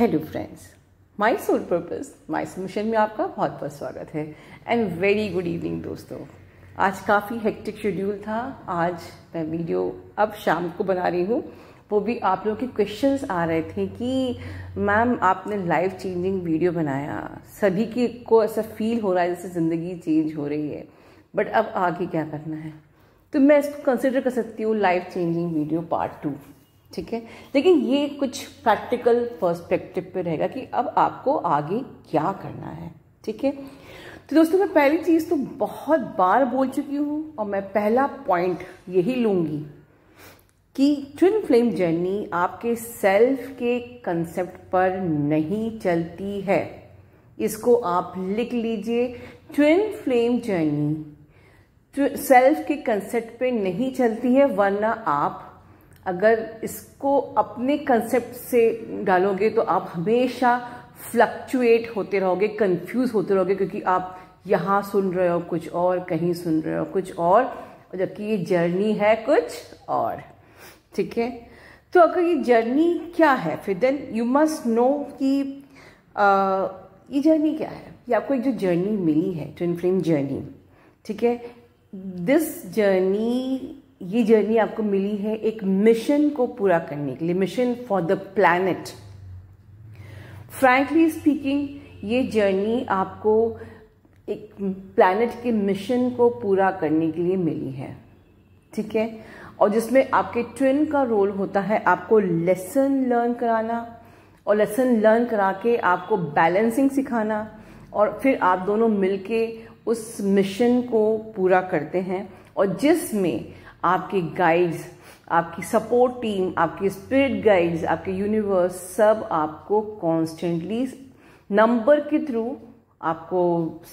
Hello friends, my soul purpose my mission में आपका बहुत बहुत स्वागत है एंड वेरी गुड इवनिंग दोस्तों। आज काफ़ी हेक्टिक शेड्यूल था। आज मैं वीडियो अब शाम को बना रही हूँ, वो भी आप लोगों के क्वेश्चंस आ रहे थे कि मैम आपने लाइफ चेंजिंग वीडियो बनाया, सभी की को ऐसा फील हो रहा है जैसे ज़िंदगी चेंज हो रही है, बट अब आगे क्या करना है। तो मैं इसको कंसिडर कर सकती हूँ लाइफ चेंजिंग वीडियो पार्ट 2, ठीक है। लेकिन ये कुछ प्रैक्टिकल पर्सपेक्टिव पे रहेगा कि अब आपको आगे क्या करना है, ठीक है। तो दोस्तों मैं पहली चीज़ तो बहुत बार बोल चुकी हूँ और मैं पहला पॉइंट यही लूँगी कि ट्विन फ्लेम जर्नी आपके सेल्फ के कंसेप्ट पर नहीं चलती है। इसको आप लिख लीजिए, ट्विन फ्लेम जर्नी सेल्फ के कंसेप्ट पे नहीं चलती है, वरना आप अगर इसको अपने कंसेप्ट से डालोगे तो आप हमेशा फ्लक्चुएट होते रहोगे, कंफ्यूज होते रहोगे, क्योंकि आप यहाँ सुन रहे हो कुछ और, कहीं सुन रहे हो कुछ और जबकि ये जर्नी है कुछ और, ठीक है। तो अगर ये जर्नी क्या है, फिर देन यू मस्ट नो कि ये जर्नी क्या है। ये आपको एक जो जर्नी मिली है, ट्विन फ्लेम जर्नी, ठीक है। ये जर्नी आपको मिली है एक मिशन को पूरा करने के लिए, mission for the planet. Frankly speaking, ये जर्नी आपको एक प्लैनेट के मिशन को पूरा करने के लिए मिली है, ठीक है। और जिसमें आपके ट्विन का रोल होता है आपको लेसन लर्न कराना, और लेसन लर्न करा के आपको बैलेंसिंग सिखाना, और फिर आप दोनों मिलके उस मिशन को पूरा करते हैं। और जिसमें आपके गाइड्स, आपकी सपोर्ट टीम, आपके स्पिरिट गाइड्स, आपके यूनिवर्स सब आपको कॉन्स्टेंटली नंबर के थ्रू आपको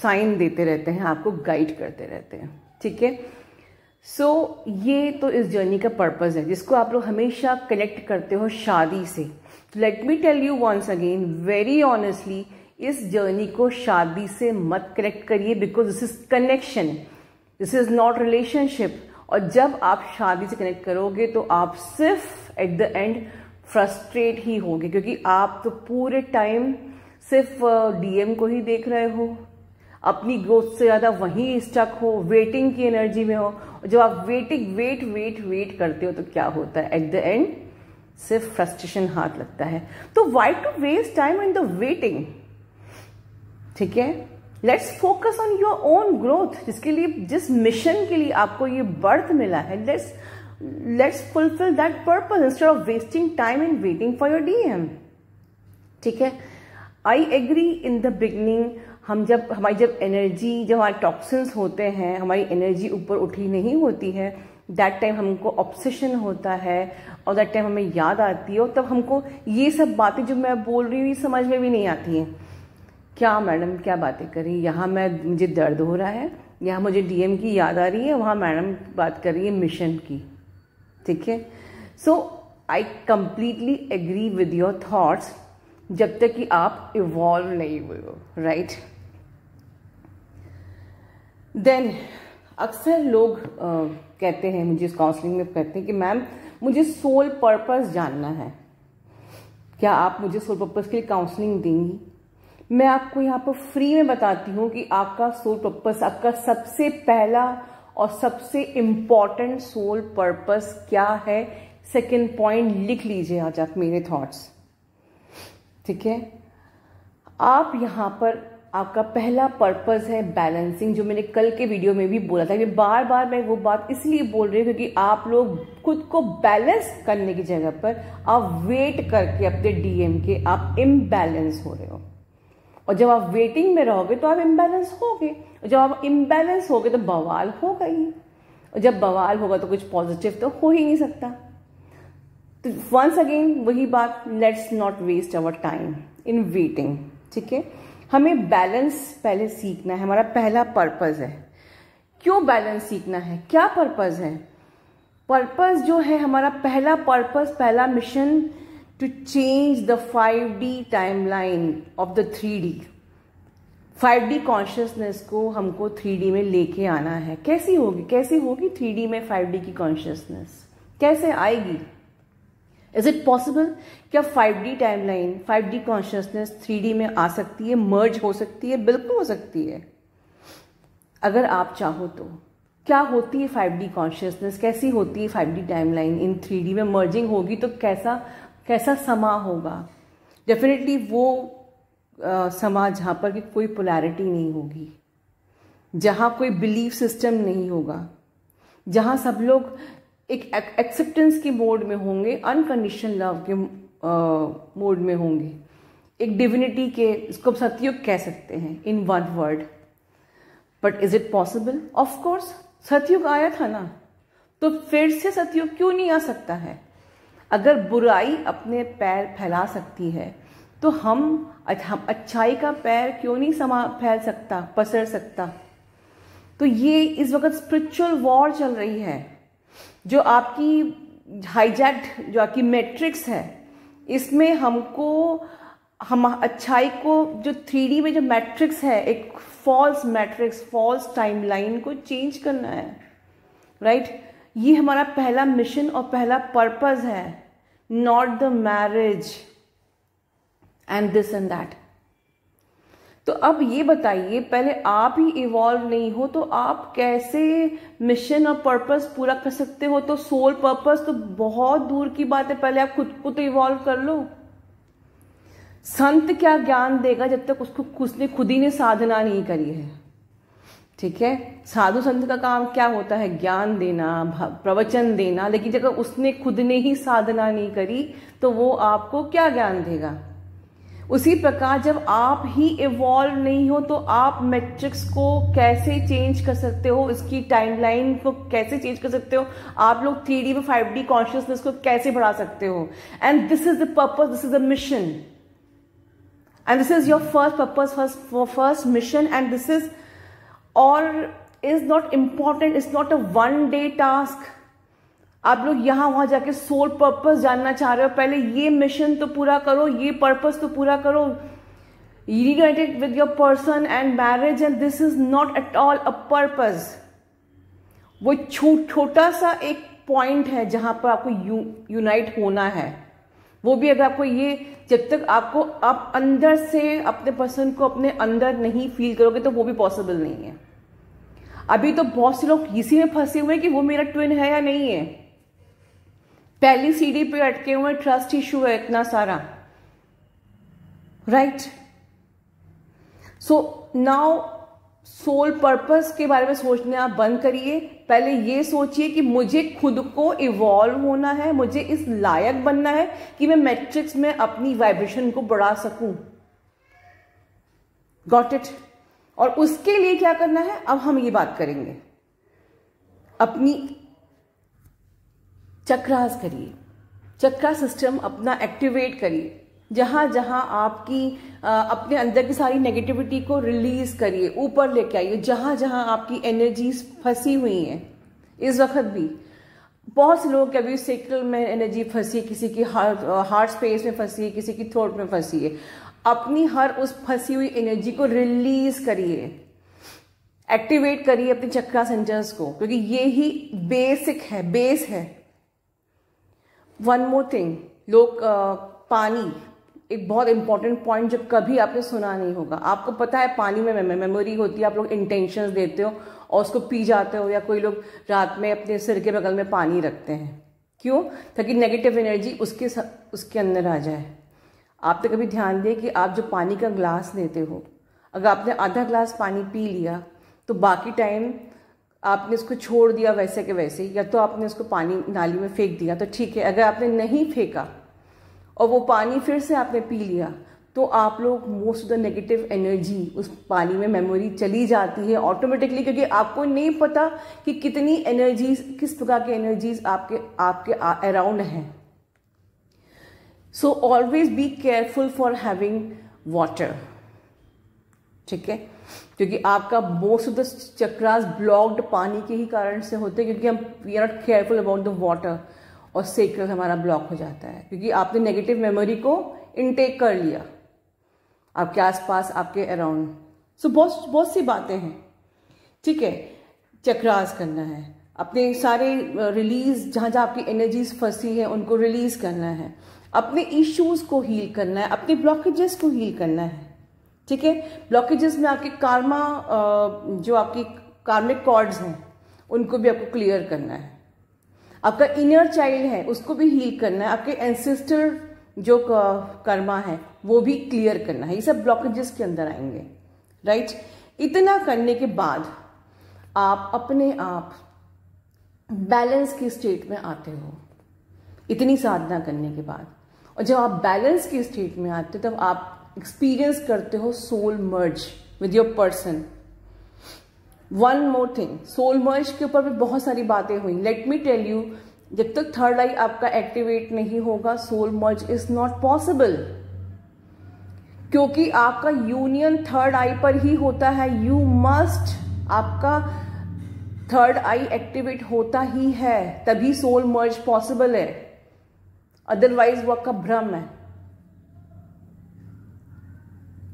साइन देते रहते हैं, आपको गाइड करते रहते हैं, ठीक है। सो ये तो इस जर्नी का पर्पस है जिसको आप लोग हमेशा कनेक्ट करते हो शादी से। Let me tell you once again very honestly, इस जर्नी को शादी से मत कनेक्ट करिए, because this is connection, this is not relationship. और जब आप शादी से कनेक्ट करोगे तो आप सिर्फ एट द एंड फ्रस्ट्रेट ही होगे, क्योंकि आप तो पूरे टाइम सिर्फ डीएम को ही देख रहे हो, अपनी ग्रोथ से ज़्यादा वहीं स्टक हो, वेटिंग की एनर्जी में हो। और जब आप वेट करते हो तो क्या होता है, एट द एंड सिर्फ फ्रस्ट्रेशन हाथ लगता है। तो why to waste time in the waiting, ठीक है। Let's focus on your own growth, जिसके लिए, जिस मिशन के लिए आपको ये बर्थ मिला है, let's fulfil that purpose instead of wasting time and waiting for your DM, ठीक है। I agree in the beginning, हमारी एनर्जी, जब हमारे टॉक्सिन्स होते हैं, हमारी एनर्जी ऊपर उठी नहीं होती है, दैट टाइम हमको ऑब्सेशन होता है और दैट टाइम हमें याद आती है, और तब हमको ये सब बातें जो मैं बोल रही हूँ ये समझ में भी नहीं आती हैं। क्या मैडम क्या बातें करी, यहाँ मुझे दर्द हो रहा है, यहाँ मुझे डीएम की याद आ रही है, वहाँ मैडम बात कर रही है मिशन की, ठीक है। So I completely agree with your thoughts जब तक कि आप इवॉल्व नहीं हुए हो, राइट। देन अक्सर लोग कहते हैं, मुझे इस काउंसलिंग में कहते हैं कि मैम मुझे सोल पर्पस जानना है, क्या आप मुझे सोल पर्पस के लिए काउंसलिंग देंगी। मैं आपको यहाँ पर फ्री में बताती हूँ कि आपका सोल पर्पस, आपका सबसे पहला और सबसे इम्पॉर्टेंट सोल पर्पस क्या है। सेकंड पॉइंट लिख लीजिए आज आप मेरे थॉट्स, ठीक है। आप यहाँ पर आपका पहला पर्पस है बैलेंसिंग, जो मैंने कल के वीडियो में भी बोला था। ये बार बार मैं वो बात इसलिए बोल रही हूँ क्योंकि आप लोग खुद को बैलेंस करने की जगह पर आप वेट करके अपने डीएम के आप इम्बैलेंस हो रहे हो, और जब आप वेटिंग में रहोगे तो आप इम्बैलेंस होगे, और जब आप इम्बैलेंस होगे तो बवाल होगा ही, और जब बवाल होगा तो कुछ पॉजिटिव तो हो ही नहीं सकता। तो वंस अगेन वही बात, let's not waste our time in waiting, ठीक है। हमें बैलेंस पहले सीखना है, हमारा पहला पर्पस है। क्यों बैलेंस सीखना है, क्या पर्पस है। पर्पस जो है हमारा पहला पर्पस, पहला mission, to change the 5D timeline of the 3D। 5D consciousness को हमको 3D में लेके आना है। कैसी होगी 3D में 5D की कॉन्शियसनेस कैसे आएगी। Is it possible? क्या 5D timeline, 5D consciousness 3D में आ सकती है, मर्ज हो सकती है? बिल्कुल हो सकती है, अगर आप चाहो तो। क्या होती है 5D कॉन्शियसनेस, कैसी होती है 5D टाइमलाइन इन 3D में मर्जिंग होगी तो कैसा समा होगा? डेफिनेटली वो समा जहाँ पर कि कोई पोलैरिटी नहीं होगी, जहाँ कोई बिलीफ सिस्टम नहीं होगा, जहाँ सब लोग एक एक्सेप्टेंस के मोड में होंगे, अनकंडीशनल लव के मोड में होंगे, एक डिविनिटी के, इसको सतयुग कह सकते हैं in one word. But is it possible? Of course, सतयुग आया था ना, तो फिर से सतयुग क्यों नहीं आ सकता है? अगर बुराई अपने पैर फैला सकती है तो हम अच्छाई का पैर क्यों नहीं फैल सकता, पसर सकता? तो ये इस वक्त स्पिरिचुअल वॉर चल रही है, जो आपकी हाईजैक्ड, जो आपकी मैट्रिक्स है, इसमें हमको हम अच्छाई को, जो 3D में जो मैट्रिक्स है, एक फॉल्स मैट्रिक्स, फॉल्स टाइमलाइन को चेंज करना है, राइट? ये हमारा पहला मिशन और पहला पर्पस है, not the marriage and this and that. तो अब ये बताइए, पहले आप ही इवॉल्व नहीं हो तो आप कैसे मिशन और पर्पस पूरा कर सकते हो? तो सोल पर्पस तो बहुत दूर की बात है, पहले आप खुद को तो इवॉल्व कर लो। संत क्या ज्ञान देगा जब तक उसने खुद ही ने साधना नहीं करी है, ठीक है? साधु संत का काम क्या होता है? ज्ञान देना, प्रवचन देना, लेकिन जब उसने खुद ने ही साधना नहीं करी तो वो आपको क्या ज्ञान देगा? उसी प्रकार जब आप ही इवॉल्व नहीं हो तो आप मैट्रिक्स को कैसे चेंज कर सकते हो, इसकी टाइमलाइन को कैसे चेंज कर सकते हो? आप लोग 3D में 5D कॉन्शियसनेस को कैसे बढ़ा सकते हो? And this is the purpose, this is the mission, and this is your first purpose, first mission, and this is और is not important, it's not a one day task. आप लोग यहां वहां जाके सोल पर्पस जानना चाह रहे हो, पहले ये मिशन तो पूरा करो, ये पर्पस तो पूरा करो, United with your person and marriage, and this is not at all a purpose. वो छोटा सा एक पॉइंट है जहां पर आपको यूनाइट होना है, वो भी अगर आपको ये, जब तक आप अंदर से अपने पर्सन को अपने अंदर नहीं फील करोगे तो वो भी पॉसिबल नहीं है। अभी तो बहुत से लोग इसी में फंसे हुए हैं कि वो मेरा ट्विन है या नहीं है, पहली सीढ़ी पे अटके हुए, ट्रस्ट इशू है इतना सारा, right? So now soul purpose के बारे में सोचना आप बंद करिए, पहले ये सोचिए कि मुझे खुद को इवॉल्व होना है, मुझे इस लायक बनना है कि मैं मैट्रिक्स में अपनी वाइब्रेशन को बढ़ा सकूं। Got it? और उसके लिए क्या करना है, अब हम ये बात करेंगे। अपनी चक्रास करिए, चक्रा सिस्टम अपना एक्टिवेट करिए, जहां जहां आपकी अपने अंदर की सारी नेगेटिविटी को रिलीज करिए, ऊपर लेके आइए, जहां जहां आपकी एनर्जीज फंसी हुई हैं। इस वक्त भी बहुत से लोग, कभी सेक्रल में एनर्जी फंसी है, किसी की हार्ट स्पेस में फंसी है, किसी की थ्रोट में फंसी है। अपनी हर उस फंसी हुई एनर्जी को रिलीज करिए, एक्टिवेट करिए अपने चक्रा सेंटर्स को, क्योंकि ये ही बेसिक है, बेस है। वन मोर थिंग, लोग पानी, एक बहुत इंपॉर्टेंट पॉइंट जो कभी आपने सुना नहीं होगा। आपको पता है पानी में मेमोरी होती है, आप लोग इंटेंशंस देते हो और उसको पी जाते हो, या कोई लोग रात में अपने सिर के बगल में पानी रखते हैं, क्यों? ताकि नेगेटिव एनर्जी उसके अंदर आ जाए। आपने कभी ध्यान दिया कि आप जो पानी का ग्लास लेते हो, अगर आपने आधा ग्लास पानी पी लिया तो बाकी टाइम आपने इसको छोड़ दिया वैसे के वैसे, या तो आपने उसको पानी नाली में फेंक दिया तो ठीक है। अगर आपने नहीं फेंका और वो पानी फिर से आपने पी लिया तो आप लोग most of the negative energy उस पानी में मेमोरी चली जाती है ऑटोमेटिकली, क्योंकि आपको नहीं पता कि कितनी एनर्जीज, किस प्रकार की एनर्जीज आपके अराउंड हैं। So always be careful for having water, ठीक है? क्योंकि आपका most of the chakras blocked पानी के ही कारण से होते हैं, क्योंकि हम we are not careful about the water, और सेक्रल हमारा ब्लॉक हो जाता है क्योंकि आपने नेगेटिव मेमोरी को इनटेक कर लिया आपके आसपास, आपके अराउंड। सो बहुत सी बातें हैं, ठीक है? चक्रास करना है, अपने सारे रिलीज, जहाँ जहाँ आपकी एनर्जीज फंसी है उनको रिलीज करना है, अपने इश्यूज को हील करना है, अपने ब्लॉकेजेस को हील करना है। ठीक है, ब्लॉकेजेस में आपके कार्मा, जो आपकी कार्मिक कॉर्ड्स हैं उनको भी आपको क्लियर करना है, आपका इनर चाइल्ड है उसको भी हील करना है, आपके एंसेस्टर जो कर्मा है वो भी क्लियर करना है। ये सब ब्लॉकेजेस के अंदर आएंगे, राइट। इतना करने के बाद आप अपने आप बैलेंस की स्टेट में आते हो, इतनी साधना करने के बाद। और जब आप बैलेंस की स्टेट में आते हो तब आप एक्सपीरियंस करते हो soul merge with your person. One more thing, soul merge के ऊपर भी बहुत सारी बातें हुई। लेट मी टेल यू, जब तक थर्ड आई आपका एक्टिवेट नहीं होगा soul merge is not possible, क्योंकि आपका यूनियन थर्ड आई पर ही होता है। यू मस्ट, आपका थर्ड आई एक्टिवेट होता ही है, तभी सोल मर्ज पॉसिबल है, अदरवाइज वो आपका भ्रम है।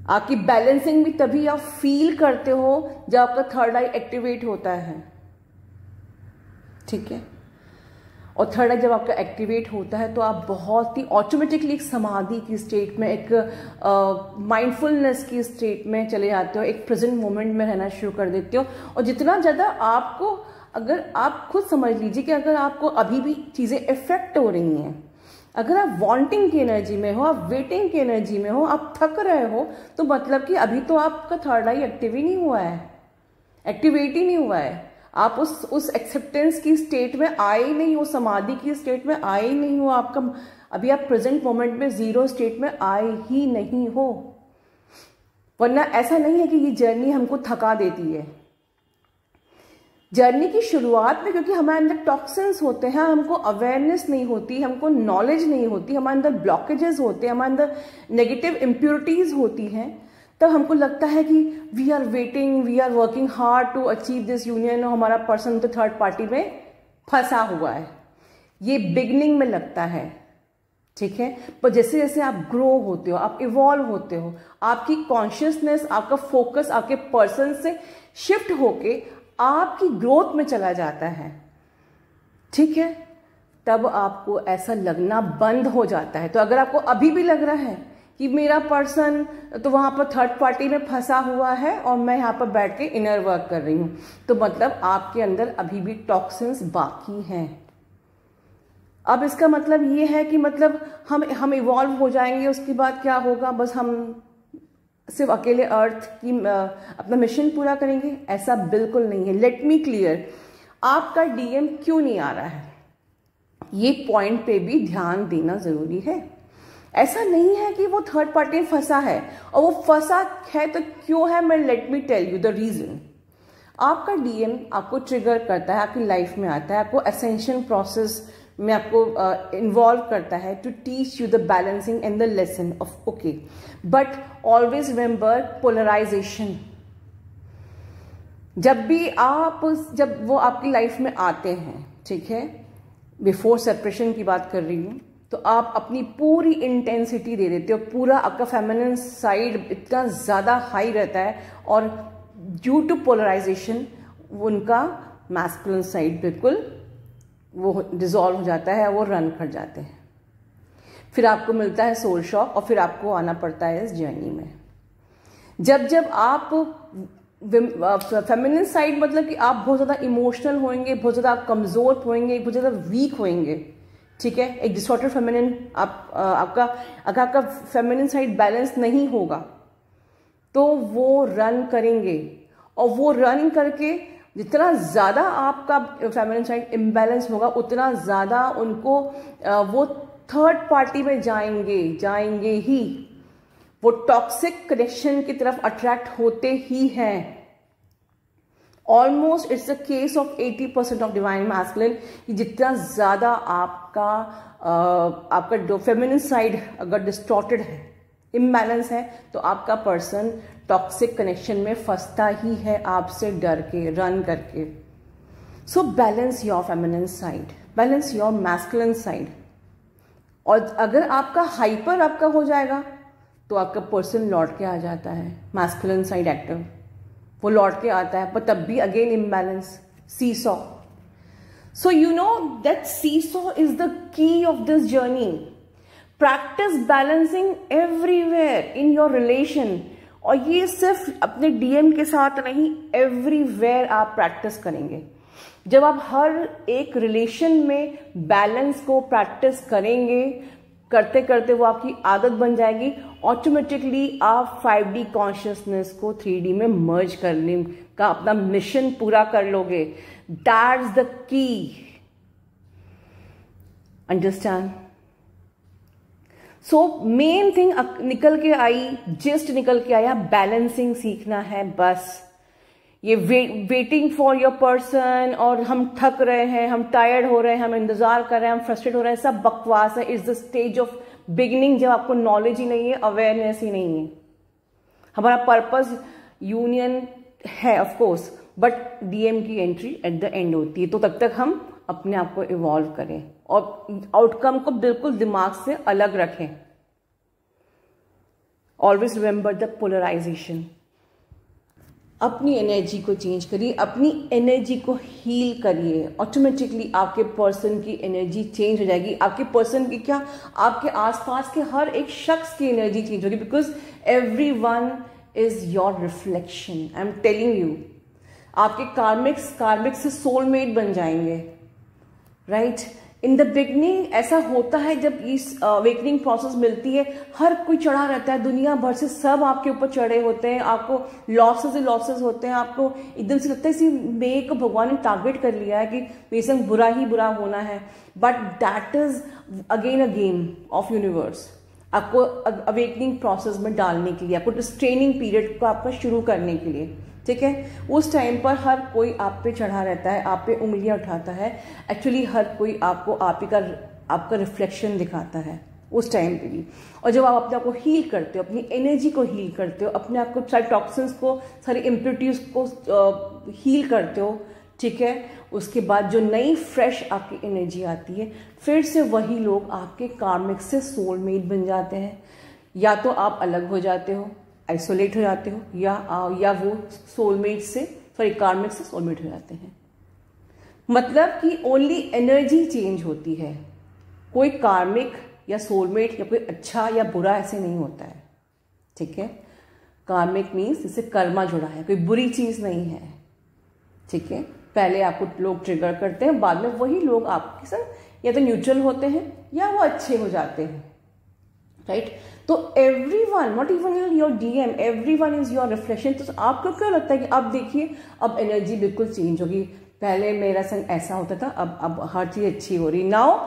आपकी बैलेंसिंग भी तभी आप फील करते हो जब आपका थर्ड आई एक्टिवेट होता है। ठीक है, और थर्ड आई जब आपका एक्टिवेट होता है तो आप बहुत ही ऑटोमेटिकली एक समाधि की स्टेट में, एक माइंडफुलनेस की स्टेट में चले जाते हो, एक प्रेजेंट मोमेंट में रहना शुरू कर देते हो। और जितना ज़्यादा आपको, अगर आप खुद समझ लीजिए कि अगर आपको अभी भी चीज़ें इफेक्ट हो रही हैं, अगर आप वांटिंग की एनर्जी में हो, आप वेटिंग की एनर्जी में हो, आप थक रहे हो, तो मतलब कि अभी तो आपका थर्ड आई एक्टिव ही नहीं हुआ है, एक्टिवेट ही नहीं हुआ है। आप उस एक्सेप्टेंस की स्टेट में आए ही नहीं हो, समाधि की स्टेट में आए ही नहीं हो, आपका अभी आप प्रेजेंट मोमेंट में जीरो स्टेट में आए ही नहीं हो। वरना ऐसा नहीं है कि ये जर्नी हमको थका देती है। जर्नी की शुरुआत में क्योंकि हमारे अंदर टॉक्सिन्स होते हैं, हमको अवेयरनेस नहीं होती, हमको नॉलेज नहीं होती, हमारे अंदर ब्लॉकेजेस होते हैं, हमारे अंदर नेगेटिव इम्प्योरिटीज होती हैं, तब हमको लगता है कि we are waiting, we are working hard to achieve this union, और हमारा पर्सन तो थर्ड पार्टी में फंसा हुआ है। ये बिगनिंग में लगता है, ठीक है, पर जैसे जैसे आप ग्रो होते हो, आप इवॉल्व होते हो, आपकी कॉन्शियसनेस, आपका फोकस आपके पर्सन से शिफ्ट होके आपकी ग्रोथ में चला जाता है। ठीक है, तब आपको ऐसा लगना बंद हो जाता है। तो अगर आपको अभी भी लग रहा है कि मेरा पर्सन तो वहां पर थर्ड पार्टी में फंसा हुआ है और मैं यहाँ पर बैठ के इनर वर्क कर रही हूं, तो मतलब आपके अंदर अभी भी टॉक्सिन्स बाकी हैं। अब इसका मतलब ये है कि मतलब हम इवॉल्व हो जाएंगे, उसके बाद क्या होगा, बस हम सिर्फ अकेले अर्थ की अपना मिशन पूरा करेंगे, ऐसा बिल्कुल नहीं है। लेट मी क्लियर, आपका डीएम क्यों नहीं आ रहा है, ये पॉइंट पे भी ध्यान देना जरूरी है। ऐसा नहीं है कि वो थर्ड पार्टी में फंसा है, और वो फंसा है तो क्यों है, मैं let me tell you the reason. आपका डीएम आपको ट्रिगर करता है, आपकी लाइफ में आता है, आपको असेंशन प्रोसेस में आपको इन्वॉल्व करता है to teach you the balancing and the lesson of okay, but always remember polarization. जब वो आपकी लाइफ में आते हैं, ठीक है, बिफोर सेपरेशन की बात कर रही हूँ, तो आप अपनी पूरी इंटेंसिटी दे देते हो, पूरा आपका फेमिनिन साइड इतना ज़्यादा हाई रहता है, और ड्यू टू पोलराइजेशन उनका मैस्कुलिन साइड बिल्कुल वो डिसॉल्व हो जाता है, वो रन कर जाते हैं। फिर आपको मिलता है सोल शॉक, और फिर आपको आना पड़ता है इस जर्नी में। जब आप फेमिनिन साइड, मतलब कि आप बहुत ज़्यादा इमोशनल होंगे, बहुत ज़्यादा आप कमज़ोर होंगे, बहुत ज़्यादा वीक होंगे, ठीक है, एक डिसऑर्डर फेमिनिन आपका, अगर आपका फेमिनिन साइड बैलेंस नहीं होगा तो वो रन करेंगे, और वो रन करके जितना ज़्यादा आपका फेमिनिन साइड इम्बैलेंस होगा उतना ज़्यादा उनको वो थर्ड पार्टी में जाएंगे ही, वो टॉक्सिक कनेक्शन की तरफ अट्रैक्ट होते ही हैं। Almost it's a case of 80% of divine masculine, कि जितना ज़्यादा आपका फेमिनिन साइड अगर डिस्टॉर्टेड है, इम्बैलेंस है, तो आपका पर्सन टॉक्सिक कनेक्शन में फंसता ही है, आपसे डर के, रन करके। So balance your feminine side, balance your masculine side. और अगर आपका हाइपर आपका हो जाएगा तो आपका पर्सन लौट के आ जाता है, मैस्कुलिन साइड एक्टिव, वो लौट के आता है, पर तब भी again imbalance, seesaw. So you know that seesaw is the key of this journey. Practice balancing everywhere in your relation. और ये सिर्फ अपने डीएम के साथ नहीं, एवरीवेयर आप प्रैक्टिस करेंगे. जब आप हर एक रिलेशन में बैलेंस को प्रैक्टिस करेंगे, करते करते वो आपकी आदत बन जाएगी. ऑटोमेटिकली आप 5D कॉन्शियसनेस को 3D में मर्ज करने का अपना मिशन पूरा कर लोगे. That's the key. Understand? So main thing निकल के आई, जस्ट निकल के आया, बैलेंसिंग सीखना है बस. ये वेटिंग फॉर योर पर्सन और हम थक रहे हैं, हम टायर्ड हो रहे हैं, हम इंतजार कर रहे हैं, हम फ्रस्ट्रेट हो रहे हैं, सब बकवास है. It's the stage of beginning जब आपको नॉलेज ही नहीं है, अवेयरनेस ही नहीं है. हमारा पर्पस यूनियन है ऑफ कोर्स, बट डीएम की एंट्री एट द एंड होती है. तो तब तक हम अपने आप को इवॉल्व करें और आउटकम को बिल्कुल दिमाग से अलग रखें. Always remember the polarization. अपनी एनर्जी को चेंज करिए, अपनी एनर्जी को हील करिए. ऑटोमेटिकली आपके पर्सन की एनर्जी चेंज हो जाएगी. आपके पर्सन की क्या, आपके आसपास के हर एक शख्स की एनर्जी चेंज होगी. Because everyone is your reflection. I am telling you. आपके कार्मिक्स से सोलमेट बन जाएंगे. राइट? इन द बिगनिंग ऐसा होता है जब इस अवेकनिंग प्रोसेस मिलती है, हर कोई चढ़ा रहता है, दुनिया भर से सब आपके ऊपर चढ़े होते हैं, आपको लॉसेस होते हैं. आपको एकदम से लगता है इसी मे को भगवान ने टारगेट कर लिया है कि मेरे संग बुरा ही बुरा होना है. But that is again a game of universe. आपको अवेकनिंग प्रोसेस में डालने के लिए, आपको इस ट्रेनिंग पीरियड को आपका शुरू करने के लिए. ठीक है? उस टाइम पर हर कोई आप पे चढ़ा रहता है, आप पे उंगलियां उठाता है. एक्चुअली हर कोई आपको आपका रिफ्लेक्शन दिखाता है उस टाइम पे भी. और जब आप अपने आप को हील करते हो, अपनी एनर्जी को हील करते हो, अपने आप को सारे टॉक्सिन्स को, सारी इम्प्योरिटीज को हील करते हो, ठीक है, उसके बाद जो नई फ्रेश आपकी एनर्जी आती है, फिर से वही लोग आपके कार्मिक से सोलमेट बन जाते हैं. या तो आप अलग हो जाते हो, आइसोलेट हो जाते हो, या वो सोलमेट से, कार्मिक से सोलमेट हो जाते हैं. मतलब कि ओनली एनर्जी चेंज होती है. कोई कार्मिक या सोलमेट या कोई अच्छा या बुरा ऐसे नहीं होता है. ठीक है? कार्मिक मीन्स जिससे कर्मा जुड़ा है, कोई बुरी चीज नहीं है. ठीक है? पहले आपको लोग ट्रिगर करते हैं, बाद में वही लोग आपके साथ या तो न्यूट्रल होते हैं या वो अच्छे हो जाते हैं. राइट? तो everyone, not even your DM, everyone is your reflection. तो आपको क्यों लगता है कि अब देखिए अब एनर्जी बिल्कुल चेंज होगी, पहले मेरा संग ऐसा होता था, अब हर चीज अच्छी हो रही. नाउ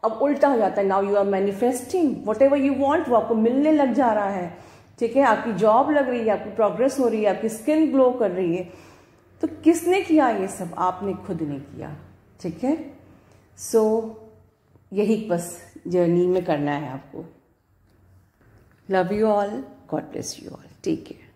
अब उल्टा हो जाता है. Now you are manifesting whatever you want, वो आपको मिलने लग जा रहा है. ठीक है? आपकी जॉब लग रही है, आपकी प्रोग्रेस हो रही है, आपकी स्किन ग्लो कर रही है. तो किसने किया ये सब? आपने खुद ने किया. ठीक है? सो यही बस जर्नी में करना है आपको. Love you all. God bless you all. Take care.